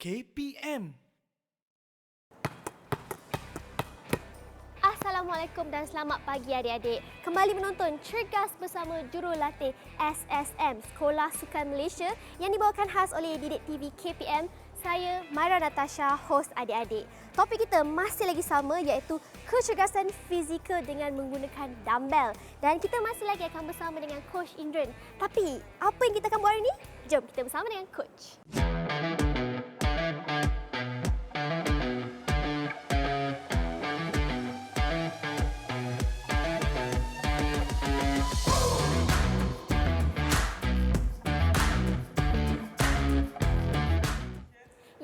KPM. Assalamualaikum dan selamat pagi adik-adik. Kembali menonton Cergas bersama jurulatih SSM, Sekolah Sukan Malaysia yang dibawakan khas oleh Didik TV KPM. Saya Myra Natasha, host adik-adik. Topik kita masih lagi sama iaitu kecergasan fizikal dengan menggunakan dumbbell. Dan kita masih lagi akan bersama dengan Coach Indran. Tapi apa yang kita akan buat hari ini? Jom kita bersama dengan Coach.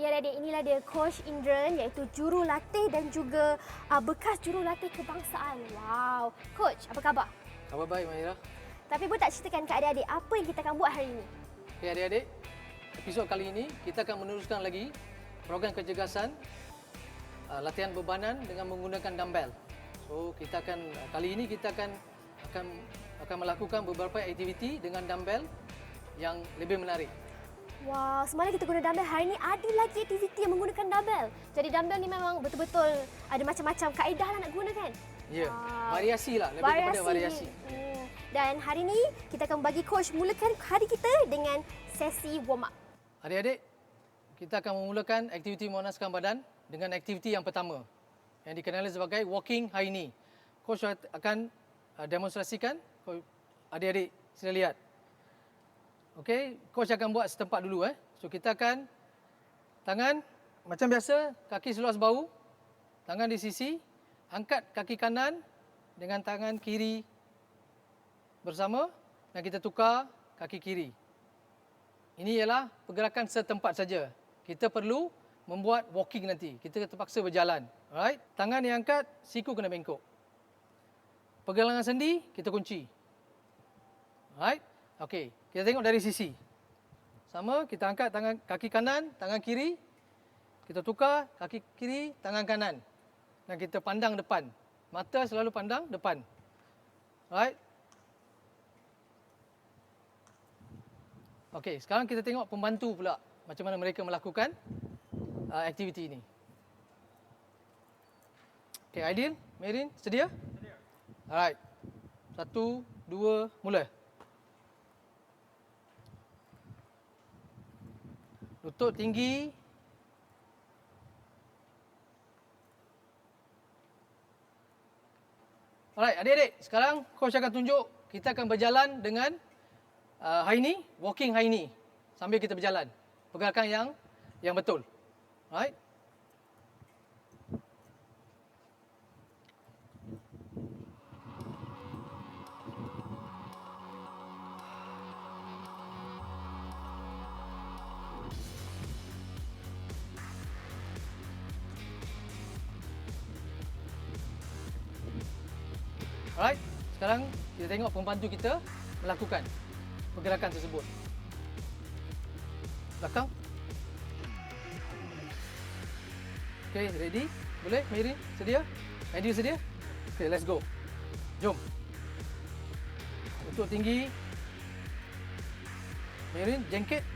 Ya adik, inilah dia Coach Indran iaitu jurulatih dan juga bekas jurulatih kebangsaan. Wow. Coach, apa khabar? Khabar baik, Mahira. Tapi boleh tak ceritakan ke adik-adik apa yang kita akan buat hari ini? Okey, adik-adik. Episod kali ini kita akan meneruskan lagi program kecergasan latihan bebanan dengan menggunakan dumbbell. So, kali ini kita akan melakukan beberapa aktiviti dengan dumbbell yang lebih menarik. Wow, semalam kita guna dumbbell. Hari ini ada lagi aktiviti yang menggunakan dumbbell. Jadi dumbbell ni memang betul-betul ada macam-macam kaedah lah nak gunakan. Ya, Wow. variasi lah, lebih kepada variasi. Dan hari ini kita akan bagi coach mulakan hari kita dengan sesi warm up. Adik-adik, kita akan memulakan aktiviti memanaskan badan dengan aktiviti yang pertama yang dikenali sebagai walking high knee. Coach akan demonstrasikan. Adik-adik sila lihat. Okey, coach akan buat setempat dulu. So kita akan tangan macam biasa, kaki seluas bahu, tangan di sisi, angkat kaki kanan dengan tangan kiri bersama dan kita tukar kaki kiri. Ini ialah pergerakan setempat saja. Kita perlu membuat walking nanti. Kita terpaksa berjalan. Alright? Tangan diangkat, siku kena bengkok. Pergelangan sendi kita kunci. Alright? Okey, kita tengok dari sisi. Sama, kita angkat tangan kaki kanan, tangan kiri. Kita tukar kaki kiri, tangan kanan. Dan kita pandang depan. Mata selalu pandang depan. Alright? Okey, sekarang kita tengok pembantu pula macam mana mereka melakukan aktiviti ini. Okey, Aidil, Merin, sedia? Sedia. Alright. 1, 2, mula. Lutut tinggi. Alright, adik-adik, sekarang coach akan tunjuk kita akan berjalan dengan high knee, walking high knee sambil kita berjalan. Pergerakan yang betul. Alright? Alright, sekarang kita tengok pembantu kita melakukan pergerakan tersebut. Belakang. Okay, ready? Boleh, Mary? Sedia? Ready, sedia? Okay, let's go. Jom. Lutut tinggi. Mary, jengkit.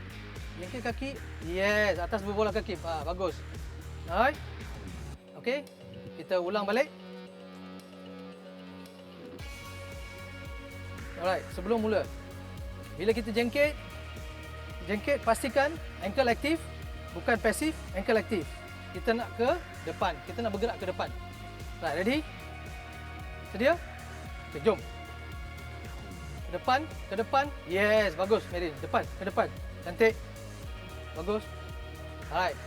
Jengkit kaki. Yes, atas berbola kaki. Bagus. Alright. Okay, kita ulang balik. Alright, sebelum mula, bila kita jengkit pastikan ankle aktif, bukan pasif, ankle aktif. Kita nak ke depan, kita nak bergerak ke depan. Right, ready? Sedia? Okay, jom. Ke depan. Yes, bagus, Merin. Ke depan. Cantik. Bagus. Alright.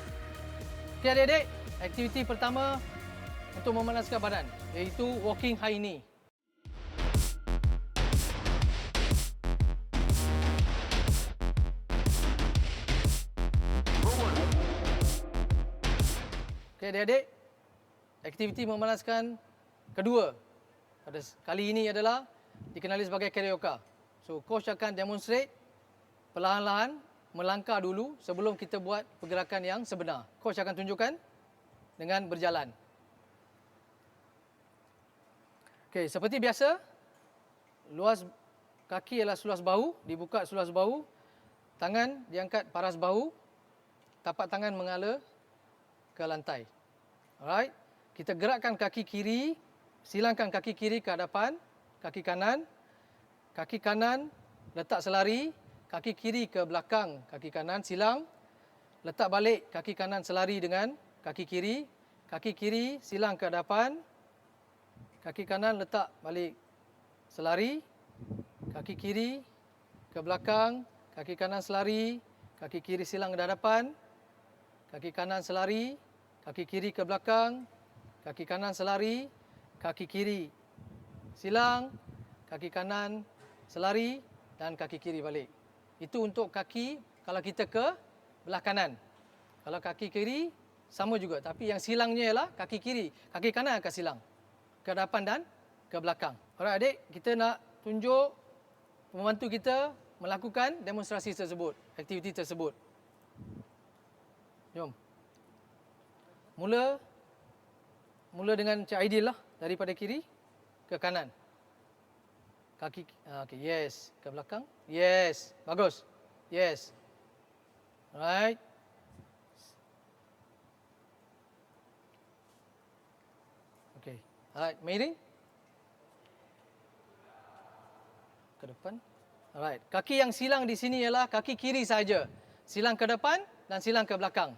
Okay, adik-adik, aktiviti pertama untuk memanaskan badan, iaitu walking high knee. Okey, adik-adik, aktiviti memanaskan kedua pada kali ini adalah dikenali sebagai carioca. So, coach akan demonstrate perlahan-lahan melangkah dulu sebelum kita buat pergerakan yang sebenar. Coach akan tunjukkan dengan berjalan. Okey, seperti biasa, luas kaki ialah seluas bahu, dibuka seluas bahu, tangan diangkat paras bahu, tapak tangan mengalir ke lantai. Alright. Kita gerakkan kaki kiri, silangkan kaki kiri ke hadapan, kaki kanan letak selari, kaki kiri ke belakang, kaki kanan silang, letak balik kaki kanan selari dengan kaki kiri silang ke hadapan, kaki kanan letak balik selari, kaki kiri ke belakang, kaki kanan selari, kaki kiri silang ke hadapan, kaki kanan selari, kaki kiri ke belakang, kaki kanan selari, kaki kiri silang, kaki kanan selari dan kaki kiri balik. Itu untuk kaki kalau kita ke belah kanan. Kalau kaki kiri sama juga, tapi yang silangnya ialah kaki kiri. Kaki kanan akan silang ke depan dan ke belakang. Alright adik, kita nak tunjuk membantu kita melakukan demonstrasi tersebut, aktiviti tersebut. Jom. Mula dengan Cik Aidil lah, daripada kiri ke kanan. Kaki, okay, yes. Ke belakang, yes. Bagus, yes. Right. Okay, alright, miring. Ke depan. Alright, kaki yang silang di sini ialah kaki kiri saja. Silang ke depan dan silang ke belakang.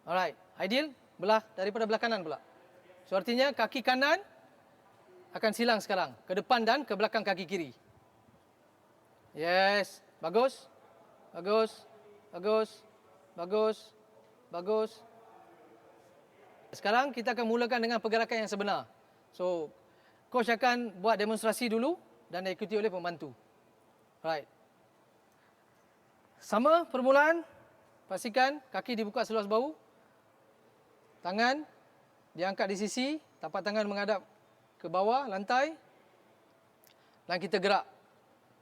Alright, Aidil, belah daripada belah kanan pula. So artinya kaki kanan akan silang sekarang ke depan dan ke belakang kaki kiri. Yes, bagus. Bagus. Bagus. Bagus. Bagus. Sekarang kita akan mulakan dengan pergerakan yang sebenar. So, coach akan buat demonstrasi dulu dan diikuti oleh pembantu. Alright. Sama permulaan, pastikan kaki dibuka seluas bahu. Tangan diangkat di sisi, tapak tangan menghadap ke bawah lantai. Dan kita gerak.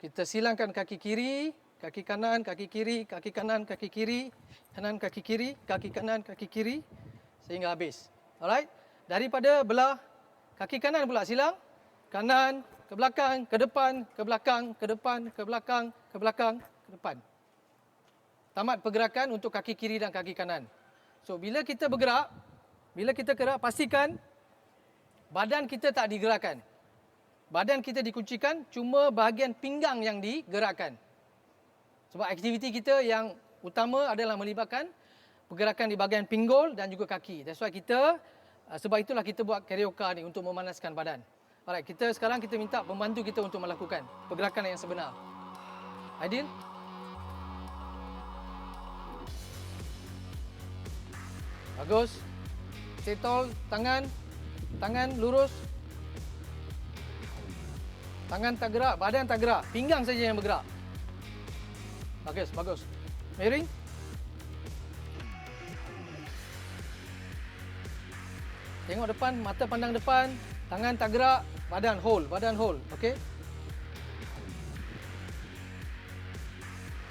Kita silangkan kaki kiri, kaki kanan, kaki kiri, kaki kanan, kaki kiri, kanan, kaki kiri, kaki kanan, kaki kiri sehingga habis. Alright? Daripada belah kaki kanan pula silang, kanan, ke belakang, ke depan, ke belakang, ke depan, ke belakang, ke belakang, ke depan. Tamat pergerakan untuk kaki kiri dan kaki kanan. So, bila kita bergerak, pastikan badan kita tak digerakkan. Badan kita dikuncikan, cuma bahagian pinggang yang digerakkan. Sebab aktiviti kita yang utama adalah melibatkan pergerakan di bahagian pinggul dan juga kaki. That's why sebab itulah kita buat karyoka ni untuk memanaskan badan. Alright, sekarang kita minta pembantu kita untuk melakukan pergerakan yang sebenar. Aidil? Bagus. Stay tall, tangan lurus. Tangan tak gerak, badan tak gerak, pinggang saja yang bergerak. Bagus, bagus. Miring. Tengok depan, mata pandang depan, tangan tak gerak, badan hold. Okey?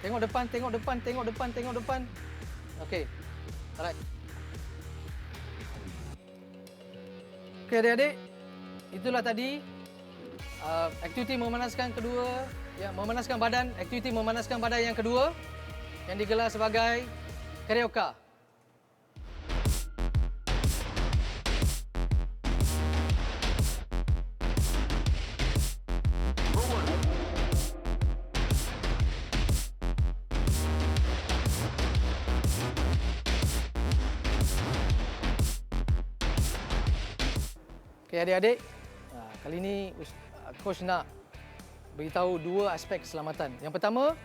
Tengok depan. Okey. Alright. Okey adik-adik, itulah tadi aktiviti memanaskan kedua, memanaskan badan, aktiviti memanaskan badan yang kedua yang digelar sebagai karyoka. Okey adik-adik, kali ini coach nak beritahu dua aspek keselamatan. Yang pertama,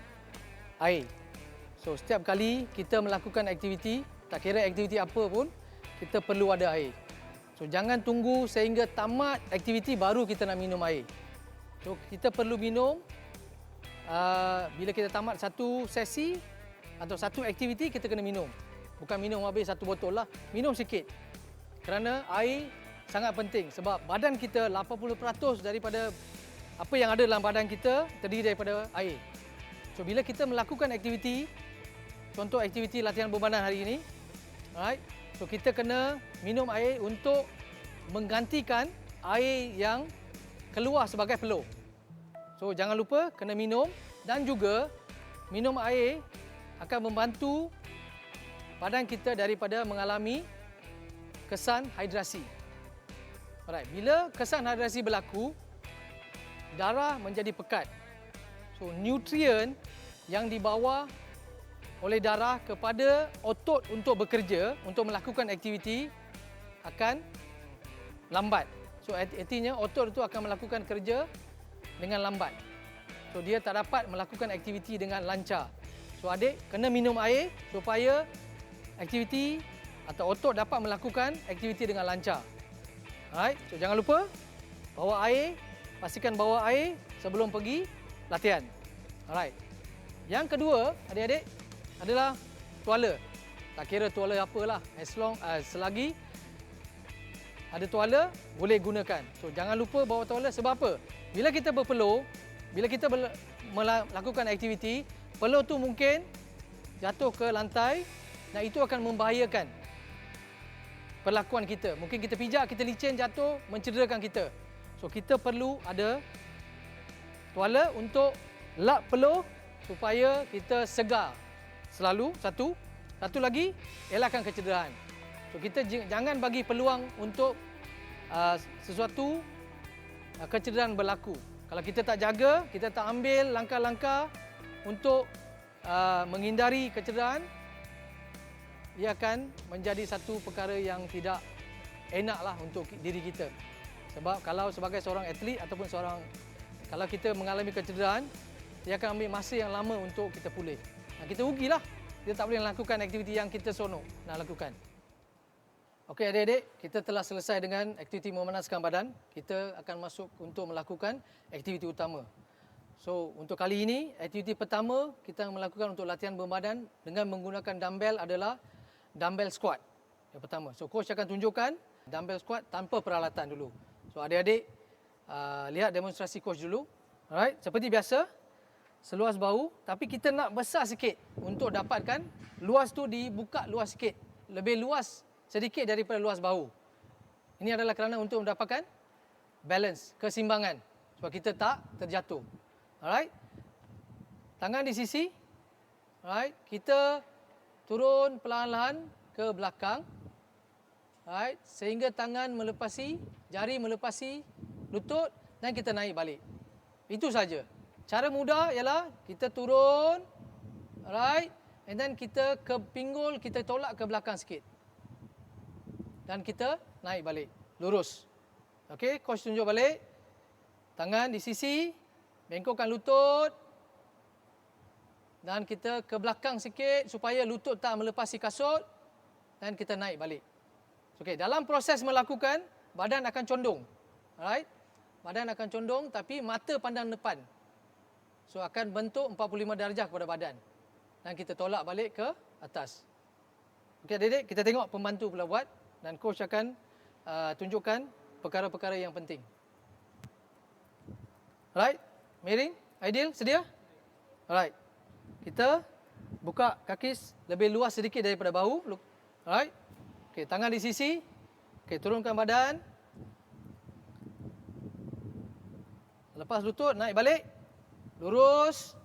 air. So setiap kali kita melakukan aktiviti, tak kira aktiviti apa pun, kita perlu ada air. So jangan tunggu sehingga tamat aktiviti baru kita nak minum air. So kita perlu minum bila kita tamat satu sesi atau satu aktiviti, kita kena minum. Bukan minum habis satu botol lah, minum sikit. Kerana air sangat penting sebab badan kita 80% daripada apa yang ada dalam badan kita terdiri daripada air. So bila kita melakukan aktiviti, contoh aktiviti latihan berbadan hari ini, alright, so kita kena minum air untuk menggantikan air yang keluar sebagai peluh. So jangan lupa kena minum dan juga minum air akan membantu badan kita daripada mengalami kesan hidrasi. Alright, bila kesan hidrasi berlaku, darah menjadi pekat. So, nutrien yang dibawa oleh darah kepada otot untuk bekerja, untuk melakukan aktiviti akan lambat. So, artinya otot itu akan melakukan kerja dengan lambat. So, dia tak dapat melakukan aktiviti dengan lancar. So, adik kena minum air supaya aktiviti atau otot dapat melakukan aktiviti dengan lancar. Alright, so jangan lupa bawa air, pastikan bawa air sebelum pergi latihan. Alright. Yang kedua, adik-adik, adalah tuala. Tak kira tuala apalah, selagi ada tuala boleh gunakan. So jangan lupa bawa tuala sebab apa? Bila kita berpeluh, bila kita melakukan aktiviti, peluh tu mungkin jatuh ke lantai dan itu akan membahayakan perlakuan kita. Mungkin kita pijak, kita licin, jatuh, mencederakan kita. So kita perlu ada tuala untuk lap peluh supaya kita segar. Selalu satu lagi elakkan kecederaan. So kita jangan bagi peluang untuk sesuatu kecederaan berlaku. Kalau kita tak jaga, kita tak ambil langkah-langkah untuk menghindari kecederaan, ia akan menjadi satu perkara yang tidak enaklah untuk diri kita. Sebab kalau sebagai seorang atlet ataupun kalau kita mengalami kecederaan, dia akan ambil masa yang lama untuk kita pulih. Kita rugilah. Kita tak boleh lakukan aktiviti yang kita seronok nak lakukan. Okey adik-adik, kita telah selesai dengan aktiviti memanaskan badan. Kita akan masuk untuk melakukan aktiviti utama. So, untuk kali ini, aktiviti pertama kita melakukan untuk latihan berbadan dengan menggunakan dumbbell adalah dumbbell squat. Yang pertama. So, coach akan tunjukkan dumbbell squat tanpa peralatan dulu. So, adik-adik lihat demonstrasi coach dulu. Alright, seperti biasa, seluas bahu, tapi kita nak besar sikit untuk dapatkan luas tu dibuka luas sikit, lebih luas sedikit daripada luas bahu. Ini adalah kerana untuk mendapatkan balance, keseimbangan, supaya kita tak terjatuh. Alright, tangan di sisi. Alright, kita turun perlahan-lahan ke belakang. Alright, sehingga tangan melepasi, jari melepasi lutut dan kita naik balik. Itu saja. Cara mudah ialah kita turun, alright, and then kita ke pinggul, kita tolak ke belakang sikit. Dan kita naik balik, lurus. Okey, coach tunjuk balik. Tangan di sisi, bengkokkan lutut. Dan kita ke belakang sikit supaya lutut tak melepasi kasut. Dan kita naik balik. Okey, dalam proses melakukan, badan akan condong. Alright? Badan akan condong tapi mata pandang depan. So akan bentuk 45 darjah kepada badan. Dan kita tolak balik ke atas. Okey adik-adik, kita tengok pembantu pula buat. Dan coach akan tunjukkan perkara-perkara yang penting. Alright, Merin, Aidil, sedia? Alright, kita buka kaki lebih luas sedikit daripada bahu. Alright, okay, tangan di sisi. Okay, turunkan badan. Lepas lutut, naik balik. Lurus.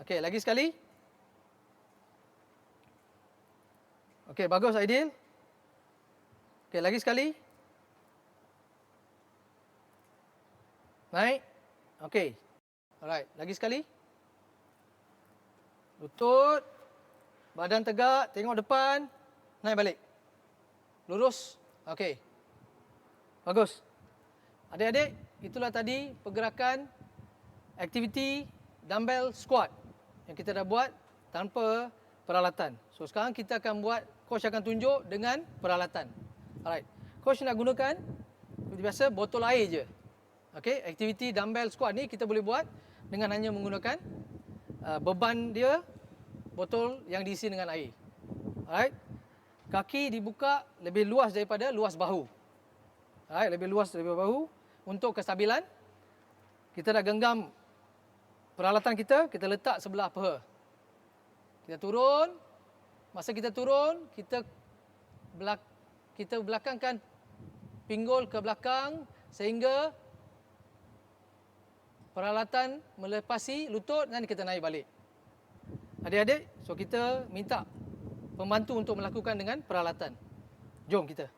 Okey, lagi sekali. Okey, bagus Aidil. Okey, lagi sekali. Naik. Okey. Alright, lagi sekali. Lutut. Badan tegak, tengok depan. Naik balik. Lurus. Okey. Bagus. Adik-adik, itulah tadi pergerakan aktiviti dumbbell squat yang kita dah buat tanpa peralatan. So sekarang kita akan buat, coach akan tunjuk dengan peralatan. Alright. Coach nak gunakan seperti biasa botol air je. Okey, aktiviti dumbbell squat ni kita boleh buat dengan hanya menggunakan beban dia botol yang diisi dengan air. Alright. Kaki dibuka lebih luas daripada luas bahu. Alright, lebih luas daripada bahu untuk kestabilan. Kita dah genggam peralatan kita letak sebelah paha. Kita turun. Masa kita turun, kita belakangkan pinggul ke belakang sehingga peralatan melepasi lutut dan kita naik balik. Adik-adik, so kita minta pembantu untuk melakukan dengan peralatan. Jom kita.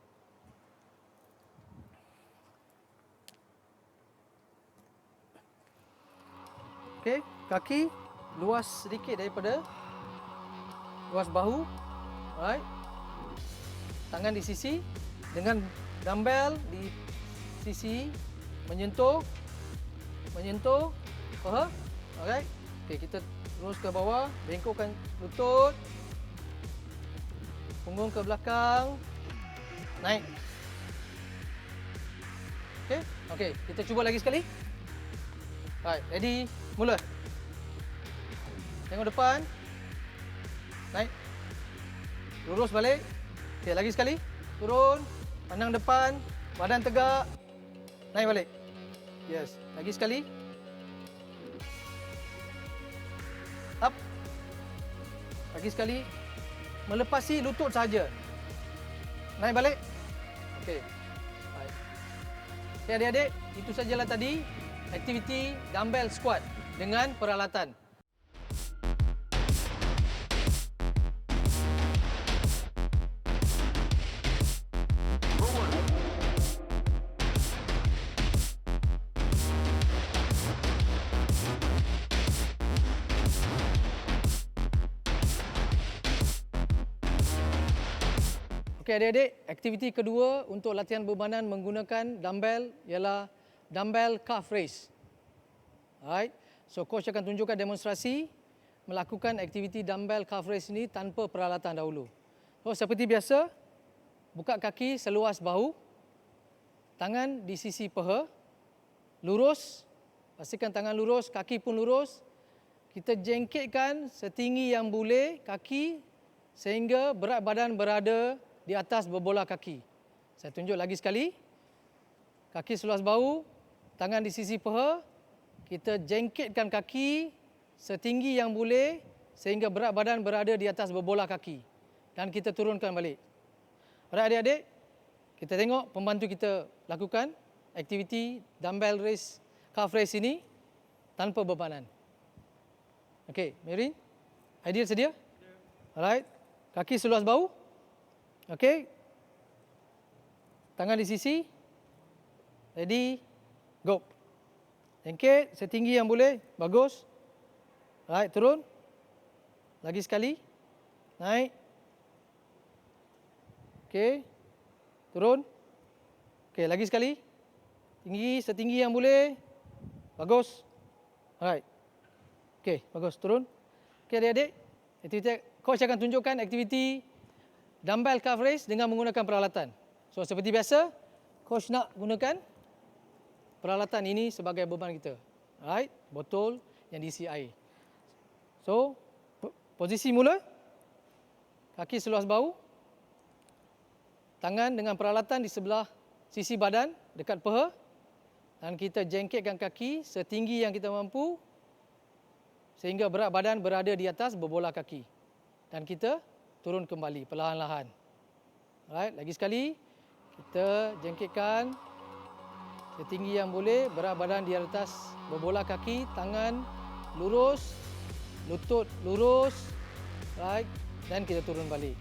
Okey, kaki luas sedikit daripada luas bahu. Alright. Tangan di sisi dengan dumbbell di sisi menyentuh paha. Alright. Okey, kita terus ke bawah, bengkokkan lutut. Punggung ke belakang. Naik. Okey. Okey, kita cuba lagi sekali. Alright, ready? Mula. Tengok depan. Naik. Lurus balik. Okey, lagi sekali. Turun. Pandang depan. Badan tegak. Naik balik. Yes. Lagi sekali. Up. Lagi sekali. Melepasi lutut saja. Naik balik. Okey. Baik. Okey adik-adik, itu sajalah tadi aktiviti dumbbell squat dengan peralatan. Okey adik-adik, aktiviti kedua untuk latihan bebanan menggunakan dumbbell ialah dumbbell calf raise. Alright. So coach akan tunjukkan demonstrasi melakukan aktiviti dumbbell calf raise ini tanpa peralatan dahulu. So seperti biasa, buka kaki seluas bahu, tangan di sisi paha, lurus, pastikan tangan lurus, kaki pun lurus. Kita jengkitkan setinggi yang boleh kaki sehingga berat badan berada di atas berbola kaki. Saya tunjuk lagi sekali. Kaki seluas bahu, tangan di sisi paha. Kita jengkitkan kaki setinggi yang boleh sehingga berat badan berada di atas berbola kaki. Dan kita turunkan balik. Alright adik-adik, kita tengok pembantu kita lakukan aktiviti dumbbell raise, calf raise ini tanpa bebanan. Okey, Mary, Aidil sedia? Alright, kaki seluas bahu. Okey. Tangan di sisi. Ready. Go. Jengkit setinggi yang boleh. Bagus. Right, turun. Lagi sekali. Naik. Okey. Turun. Okey, lagi sekali. Tinggi setinggi yang boleh. Bagus. Alright. Okey, bagus. Turun. Okey adik-adik. Aktiviti coach akan tunjukkan aktiviti dumbbell calf raise dengan menggunakan peralatan. So seperti biasa, coach nak gunakan peralatan ini sebagai beban kita. Alright, botol yang diisi air. So posisi mula, kaki seluas bahu, tangan dengan peralatan di sebelah sisi badan dekat paha dan kita jengkitkan kaki setinggi yang kita mampu sehingga berat badan berada di atas berbola kaki. Dan kita turun kembali perlahan-lahan. Alright, lagi sekali. Kita jengkitkan setinggi yang boleh, berat badan di atas berbola kaki, tangan lurus, lutut lurus. Right, dan kita turun balik.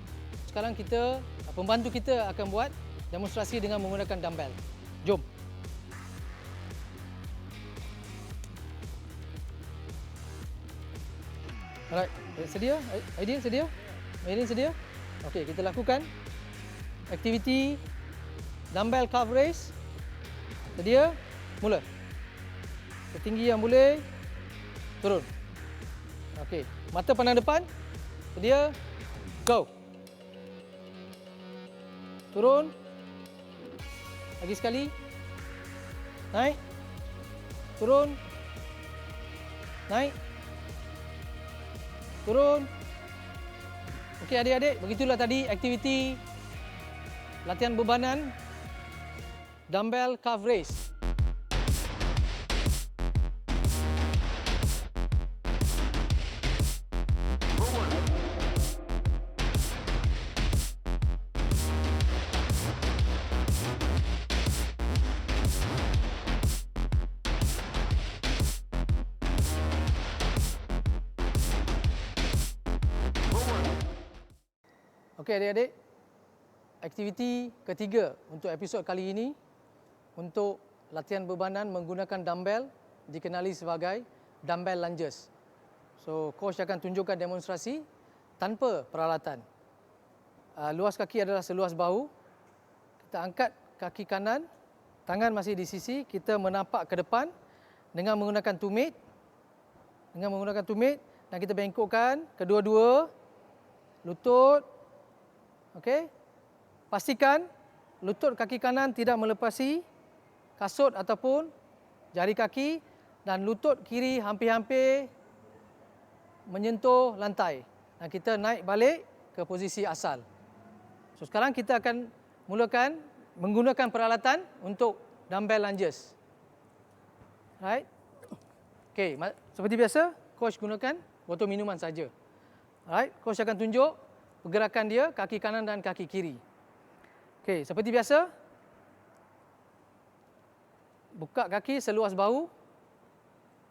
Sekarang kita, pembantu kita akan buat demonstrasi dengan menggunakan dumbbell. Jom. Alright, sedia? Aidil sedia? Melin sedia? Okey, kita lakukan aktiviti dumbbell calf raise. Sedia? Mula. Setinggi yang boleh. Turun. Okey, mata pandang depan. Sedia? Go. Turun. Lagi sekali. Naik. Turun. Naik. Turun. Okey adik-adik, begitulah tadi aktiviti latihan bebanan dumbbell calf raise. Okey adik-adik, aktiviti ketiga untuk episod kali ini untuk latihan bebanan menggunakan dumbbell dikenali sebagai dumbbell lunges. So, coach akan tunjukkan demonstrasi tanpa peralatan. Luas kaki adalah seluas bahu. Kita angkat kaki kanan, tangan masih di sisi, kita menapak ke depan dengan menggunakan tumit. Dan kita bengkokkan kedua-dua lutut. Okey. Pastikan lutut kaki kanan tidak melepasi kasut ataupun jari kaki dan lutut kiri hampir-hampir menyentuh lantai. Dan kita naik balik ke posisi asal. So sekarang kita akan mulakan menggunakan peralatan untuk dumbbell lunges. Right? Okey, seperti biasa, coach gunakan botol minuman saja. Alright, coach akan tunjuk pergerakan dia kaki kanan dan kaki kiri. Okey, seperti biasa, buka kaki seluas bahu.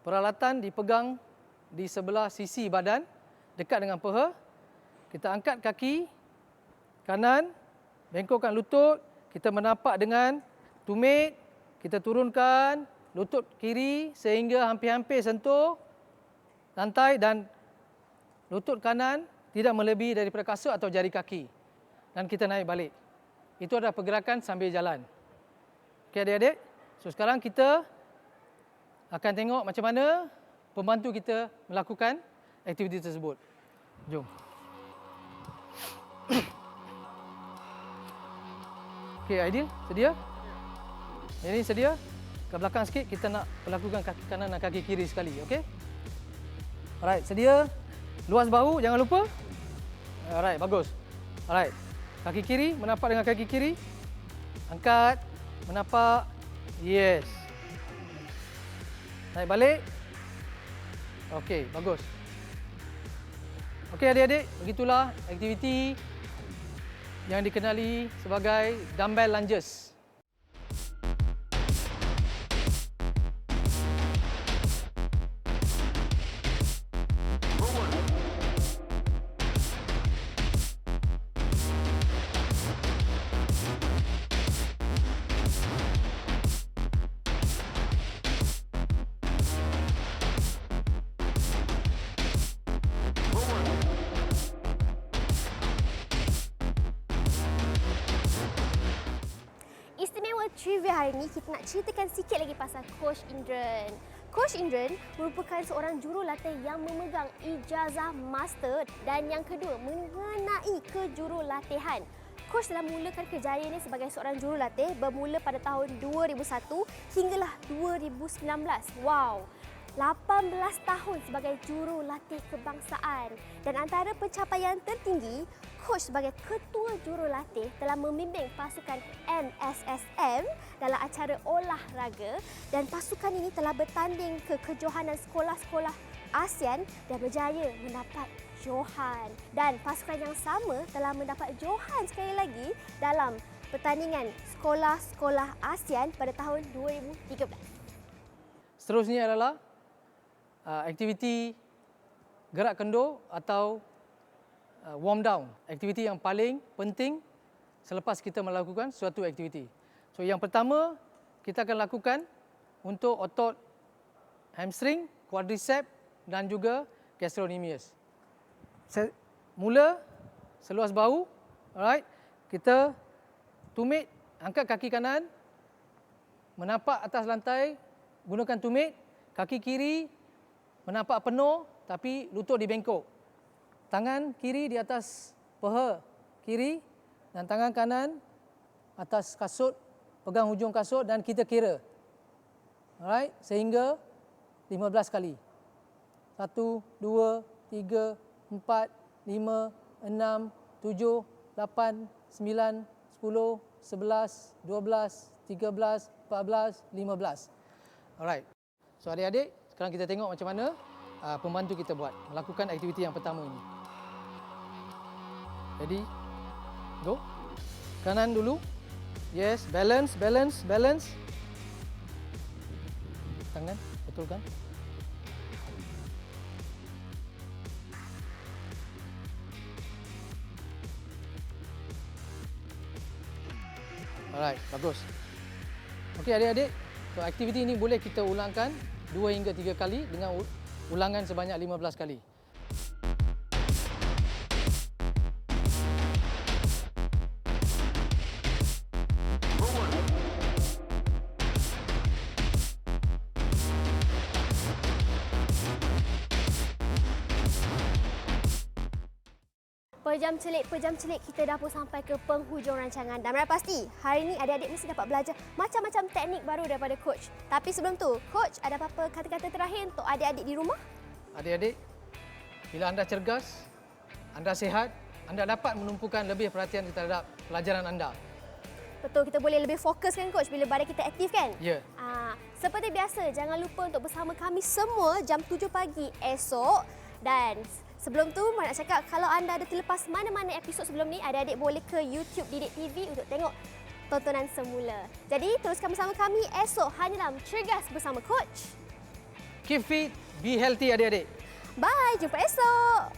Peralatan dipegang di sebelah sisi badan, dekat dengan peha. Kita angkat kaki kanan, bengkokkan lutut, kita menapak dengan tumit, kita turunkan lutut kiri sehingga hampir-hampir sentuh lantai dan lutut kanan tidak melebihi daripada kasut atau jari kaki. Dan kita naik balik. Itu adalah pergerakan sambil jalan. Okey adik-adik. So sekarang kita akan tengok macam mana pembantu kita melakukan aktiviti tersebut. Jom. Okey, Aidil, sedia? Ini sedia? Ke belakang sikit, kita nak melakukan kaki kanan dan kaki kiri sekali, okey? Alright, sedia? Luas bahu, jangan lupa. Alright, bagus. Alright, kaki kiri, menapak dengan kaki kiri. Angkat, menapak. Yes. Naik balik. Okey, bagus. Okey adik-adik, begitulah aktiviti yang dikenali sebagai dumbbell lunges. Istimewa trivia hari ini, kita nak ceritakan sikit lagi pasal Coach Indran. Coach Indran merupakan seorang jurulatih yang memegang ijazah master dan yang kedua mengenai kejurulatihan. Coach telah memulakan kerjayanya sebagai seorang jurulatih bermula pada tahun 2001 hinggalah 2019. Wow! 18 tahun sebagai jurulatih kebangsaan dan antara pencapaian tertinggi, Coach sebagai ketua jurulatih telah membimbing pasukan MSSM dalam acara olahraga dan pasukan ini telah bertanding ke kejohanan sekolah-sekolah ASEAN dan berjaya mendapat johan. Dan pasukan yang sama telah mendapat johan sekali lagi dalam pertandingan sekolah-sekolah ASEAN pada tahun 2013. Seterusnya adalah aktiviti gerak kendur atau warm down. Aktiviti yang paling penting selepas kita melakukan suatu aktiviti. So yang pertama kita akan lakukan untuk otot hamstring, quadricep dan juga gastrocnemius. Mula seluas bahu, alright. Kita tumit, angkat kaki kanan, menapak atas lantai, gunakan tumit, kaki kiri menapak penuh tapi lutut dibengkok. Tangan kiri di atas peha kiri dan tangan kanan atas kasut, pegang hujung kasut dan kita kira. Alright, sehingga 15 kali. 1, 2, 3, 4, 5, 6, 7, 8, 9, 10, 11, 12, 13, 14, 15. Alright. So adik-adik, sekarang kita tengok macam mana pembantu kita buat melakukan aktiviti yang pertama ini. Jadi, go. Kanan dulu. Yes, balance, balance, balance. Tangan, betul kan? Alright, bagus. Okey adik-adik, so aktiviti ini boleh kita ulangkan 2 hingga 3 kali dengan ulangan sebanyak 15 kali. Pejam celik kita dah pun sampai ke penghujung rancangan. Dan Mara pasti hari ini adik-adik mesti dapat belajar macam-macam teknik baru daripada coach. Tapi sebelum tu, coach ada apa-apa kata-kata terakhir untuk adik-adik di rumah? Adik-adik, bila anda cergas, anda sihat, anda dapat menumpukan lebih perhatian terhadap pelajaran anda. Betul, kita boleh lebih fokus kan coach bila badan kita aktif kan? Ya. Seperti biasa, jangan lupa untuk bersama kami semua jam 7 pagi esok. Dan sebelum tu, Mak nak cakap kalau anda ada terlepas mana-mana episod sebelum ni, adik-adik boleh ke YouTube Didik TV untuk tengok tontonan semula. Jadi, teruskan bersama kami esok hanya dalam Cergas Bersama Coach. Keep fit, be healthy adik-adik. Bye, jumpa esok.